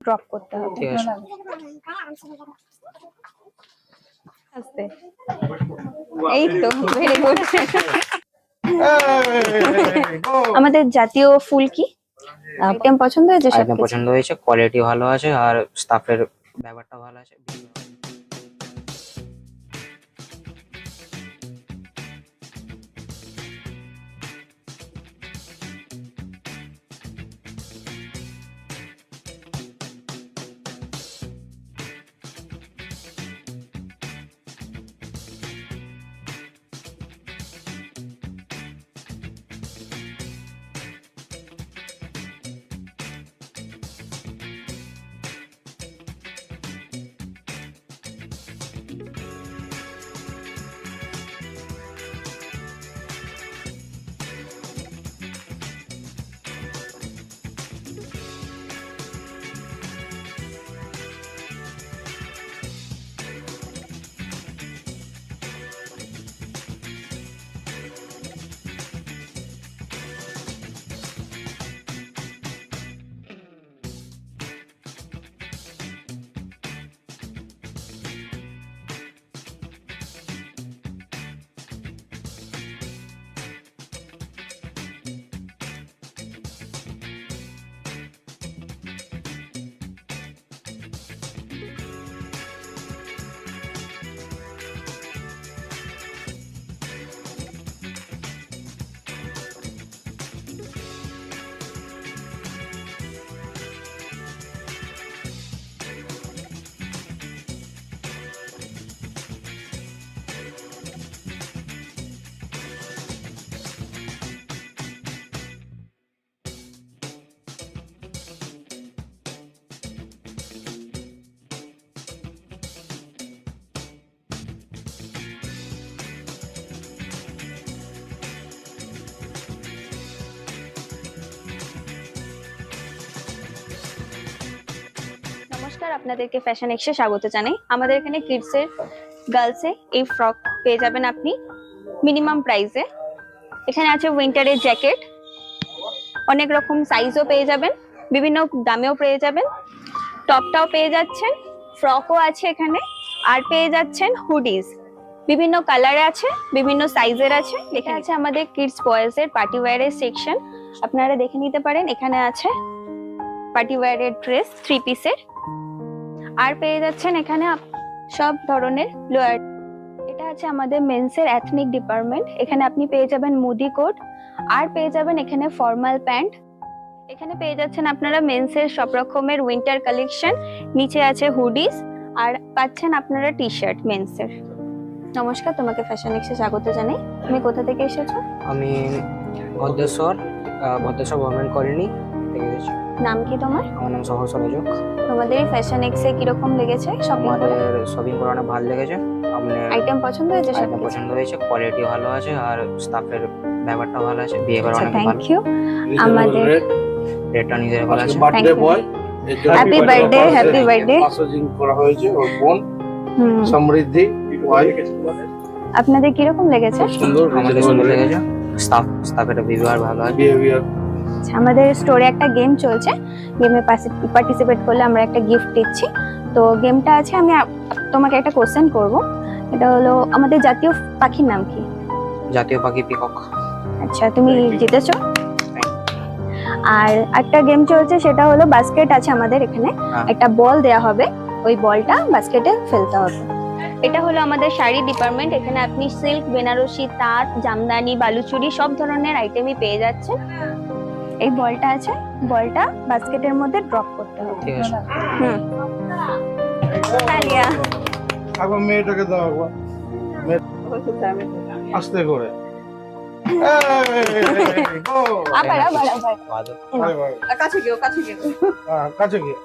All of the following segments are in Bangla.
ড্রপ করতে হবে। ঠিক আছে। আস্তে, এই তো ভেরি গুড। আমাদের জাতীয় ফুল কি? আইটেম পছন্দ হয়েছে? আইটেম সবকিছু পছন্দ হয়েছে, কোয়ালিটি ভালো আছে আর স্টাফের ব্যাপারটা ভালো আছে। নমস্কার, আপনাদেরকে ফ্যাশন এক্সে স্বাগত জানাই। আমাদের এখানে কিডস এর, গার্লস এ এই ফ্রক পেয়ে যাবেন আপনি মিনিমাম প্রাইসে। এখানে আছে উইন্টারের জ্যাকেট, অনেক রকম সাইজও পেয়ে যাবেন, বিভিন্ন দামেও পেয়ে যাবেন। টপটাও পেয়ে যাচ্ছেন, ফ্রকও আছে এখানে, আর পেয়ে যাচ্ছেন হুডিজ। বিভিন্ন কালারে আছে, বিভিন্ন সাইজের আছে। লেখা আছে আমাদের কিডস বয়েজ এর পার্টি ওয়্যারের সেকশন, আপনারা দেখে নিতে পারেন। এখানে আছে পার্টি ওয়্যারের ড্রেস, 3 পিসের, আর পেয়ে যাচ্ছেন এখানে সব ধরনের লোয়ার। এটা আছে আমাদের মেন্সের এথনিক ডিপার্টমেন্ট, এখানে আপনি পেয়ে যাবেন মুদি কোট, আর পেয়ে যাবেন এখানে ফর্মাল প্যান্ট। এখানে পেয়ে যাচ্ছেন আপনারা মেন্সের সব রকমের উইন্টার কালেকশন, নিচে আছে হুডিস, আর পাচ্ছেন আপনারা টি শার্ট মেন্সের। নমস্কার, তোমাকে ফ্যাশন এক্সে স্বাগত জানাই। তুমি কোথা থেকে এসেছো? আমি ভদ্রেশ্বর গভর্নমেন্ট কলোনি থেকে এসেছি। নাম কি তোমার? আমার নাম সহজ সরোজক। তোমাদের এই ফ্যাশন এক্সে কিরকম লেগেছে শপিং করে? আমাদের শপিং করে অনেক ভালো লেগেছে। আপনার আইটেম পছন্দ হয়েছে? আইটেম সবকিছু পছন্দ হয়েছে, কোয়ালিটি ভালো আছে আর স্টাফের ব্যাপারটা ভালো আছে, বিহেভিয়ার অনেক ভালো। Thank you. আমাদের রেটটা রিজনেবল আছে। Birthday boy, happy birthday, happy birthday. পাসেজিং করা হয়েছে ওর বোন সমৃদ্ধি ওয়াইফ। আপনাদের কিরকম লেগেছে? সুন্দর, আমাদের সুন্দর লেগেছে, স্টাফের বিহেভিয়ার ভালো আছে। বিহেভিয়ার। আমাদের স্টোরে একটা গেম চলছে, গেমে পার্টিসিপেট করলে আমরা একটা গিফট দিচ্ছি। তো গেমটা আছে, আমি তোমাকে একটা কোশ্চেন করব। এটা হলো, আমাদের জাতীয় পাখির নাম কি? জাতীয় পাখি পিকক। আচ্ছা, তুমি জিতেছো। আর একটা গেম চলছে, সেটা হলো বাস্কেট আছে আমাদের এখানে, একটা বল দেয়া হবে, ওই বলটা বাস্কেটে ফেলতে হবে। এটা হলো আমাদের শাড়ি ডিপার্টমেন্ট, এখানে আপনি সিল্ক, বেনারসি, তাঁত, জামদানি, বালুচুরি সব ধরনের আইটেমই পেয়ে যাচ্ছেন। এই বলটা আছে, বলটা বাস্কেটের মধ্যে ড্রপ করতে হবে। ঠিক আছে। তালিয়া। এখন মেয়েটাকে দাও একবার, আস্তে করে। আবার আবার আবার কাছে গিয়ে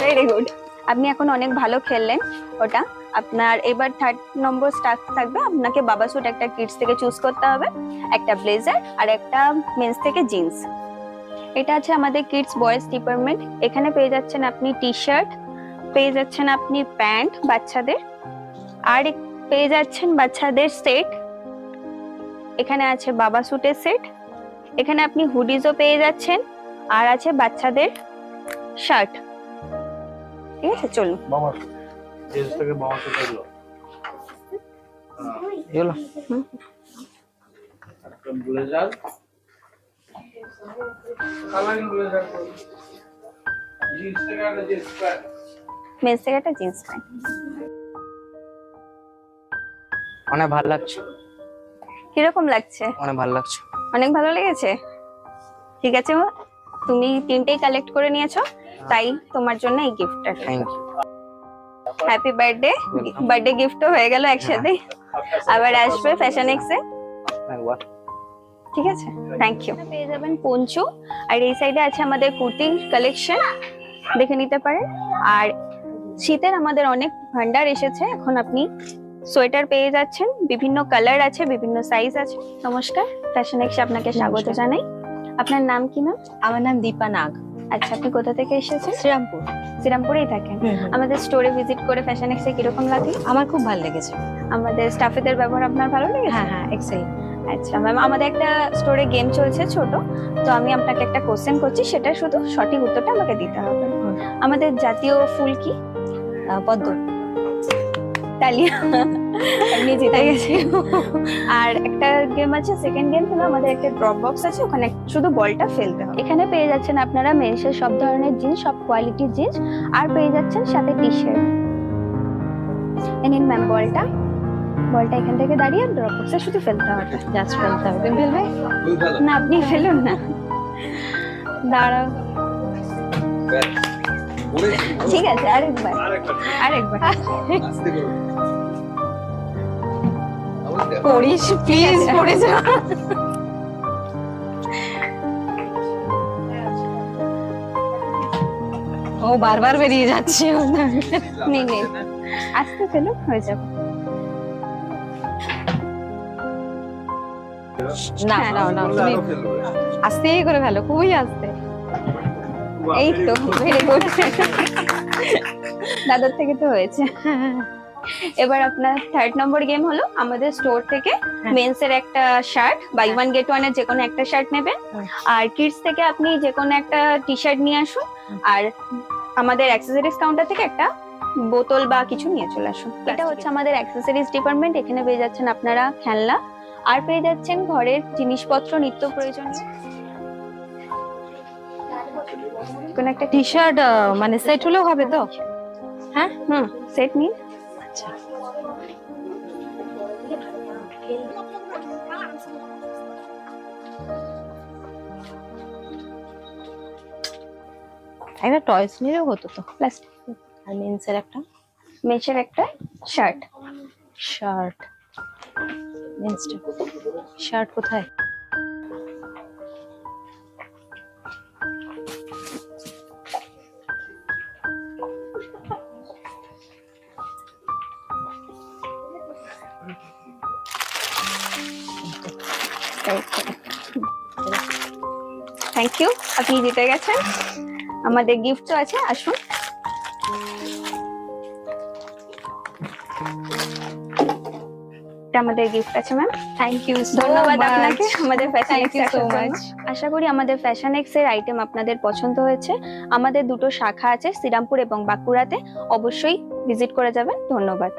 ভেরি গুড। আপনি এখন অনেক ভালো খেললেন ওটা। আপনার এবার 3rd নম্বর স্টাফ থাকবে, আপনাকে বাবা স্যুট একটা কিডস থেকে চুজ করতে হবে, একটা ব্লেজার আর একটা মেন্স থেকে জিন্স। এটা আছে আমাদের কিডস বয়েজ ডিপার্টমেন্ট, এখানে পেয়ে যাচ্ছেন আপনি টি শার্ট, পেয়ে যাচ্ছেন আপনি প্যান্ট বাচ্চাদের, আর পেয়ে যাচ্ছেন বাচ্চাদের সেট। এখানে আছে বাবা স্যুটের সেট, এখানে আপনি হুডিজও পেয়ে যাচ্ছেন, আর আছে বাচ্চাদের শার্ট। ঠিক আছে, চলুন। বাবা জিনিসটাকে বাবাকে দিলো এগুলো একটা ব্লেজার কালারিং ব্লেজার জিন্স থেকে একটা জিন্স প্যান্ট মেন্স থেকে একটা জিন্স প্যান্ট। অনেক ভালো লাগছে, কিরকম লাগছে? অনেক ভালো লাগছে। অনেক ভালো লেগেছে? ঠিক আছে মা, তুমি তিনটেই কালেক্ট করে নিয়েছো, তাই তোমার জন্য এই গিফটটা। Thank you. Happy birthday. Birthday গিফটও হয়ে গেল একসাথে। আবার আসবে ফ্যাশন এক্সে। একবার ঠিক আছে, থ্যাংক ইউ। পেয়ে যাবেন পঞ্চু, আর এই সাইডে আছে আমাদের কুর্তির কালেকশন, দেখে নিতে পারেন। আর শীতের আমাদের অনেক ভান্ডার এসেছে, এখন আপনি সোয়েটার পেয়ে যাচ্ছেন, বিভিন্ন কালার আছে, বিভিন্ন সাইজ আছে। নমস্কার, ফ্যাশন এক্সে আপনাকে স্বাগত জানাই। আপনার নাম কি ম্যাম? আমার নাম দীপা নাগ, আচ্ছা, আপনি কোথা থেকে এসেছেন? শ্রীরামপুর। শ্রীরামপুরেই থাকেন। আমাদের স্টোরে ভিজিট করে ফ্যাশন এক্সে কিরকম লাগে? আমার খুব ভালো লেগেছে। আমাদের স্টাফেদের ব্যবহার আপনার ভালো লেগেছে? হ্যাঁ হ্যাঁ, এক্সেলেন্ট। আচ্ছা ম্যাম, আমাদের একটা স্টোরে গেম চলছে ছোট, তো আমি আপনাকে একটা কোশ্চেন করছি, সেটা শুধু সঠিক উত্তরটা আমাকে দিতে হবে। আমাদের জাতীয় ফুল কি? পদ্ম। ডালিয়া। আপনি জিতে গেছি। আর একটা গেম আছে, সেকেন্ড গেম হলো আমাদের একটা ড্রপ বক্স আছে, ওখানে শুধু বলটা ফেলতে হবে। এখানে পেয়ে যাচ্ছেন আপনারা মেন্সের সব ধরনের জিন্স, সব কোয়ালিটির জিন্স, আর পেয়ে যাচ্ছেন সাথে টি শার্ট। নিন ম্যাম বলটা। বলটা এখান থেকে দাঁড়িয়ে ড্রপ বক্সে শুধু ফেলতে হবে। জাস্ট ফেলতে হবে। তুমি ফেলবে? না, আপনি ফেলুন না, দাঁড়াও। ঠিক আছে, আরেকবার আরেকবার। পড়িস প্লিজ, পড়ে যা। ও বারবার বেরিয়ে যাচ্ছে। নেই নেই, আস্তে ফেলুন, হয়ে যাবে। না না না, তুমি আস্তে করে ফেলো, খুবই আস্তে। এই তো, ভেরি গুড। দাদার থেকে তো হয়েছে। এবার আপনার থার্ড নম্বর গেম হলো, আমাদের স্টোর থেকে মেন্স এর একটা shirt, buy one get one এর যে কোনো একটা শার্ট নেবেন, আর কিডস থেকে আপনি যে কোনো একটা টি শার্ট নিয়ে আসুন, আর আমাদের অ্যাক্সেসরিজ কাউন্টার থেকে একটা বোতল বা কিছু নিয়ে চলে আসুন। এটা হচ্ছে আমাদের অ্যাক্সেসরিজ ডিপার্টমেন্ট। এখানে পেয়ে যাচ্ছেন আপনারা খেলনা, আর পেয়ে যাচ্ছেন ঘরের জিনিসপত্র, নিত্য প্রয়োজনীয়। কোন একটা টি শার্ট মানে সেট হলেও হবে তো? হ্যাঁ, সেট নিন। আচ্ছা। একটা টয়স নিলেও হতো তো। প্লাস্টিক। আর মেন্সের একটা মেচের একটা শার্ট। শার্ট। মেন্সটা শার্ট কোথায়? থ্যাংক ইউ, আপনি জিতে গেছেন। আমাদের গিফটও আছে, আসুন। এটা আমাদের গিফট আছে ম্যাম। থ্যাংক ইউ, ধন্যবাদ আপনাকে আমাদের ফ্যাশন Thank এক্সে you so আসার জন্য। much. আশা করি আমাদের ফ্যাশন এক্স এর আইটেম আপনাদের পছন্দ হয়েছে। আমাদের দুটো শাখা আছে, শ্রীরামপুর এবং বাঁকুড়াতে, অবশ্যই ভিজিট করে যাবেন। ধন্যবাদ।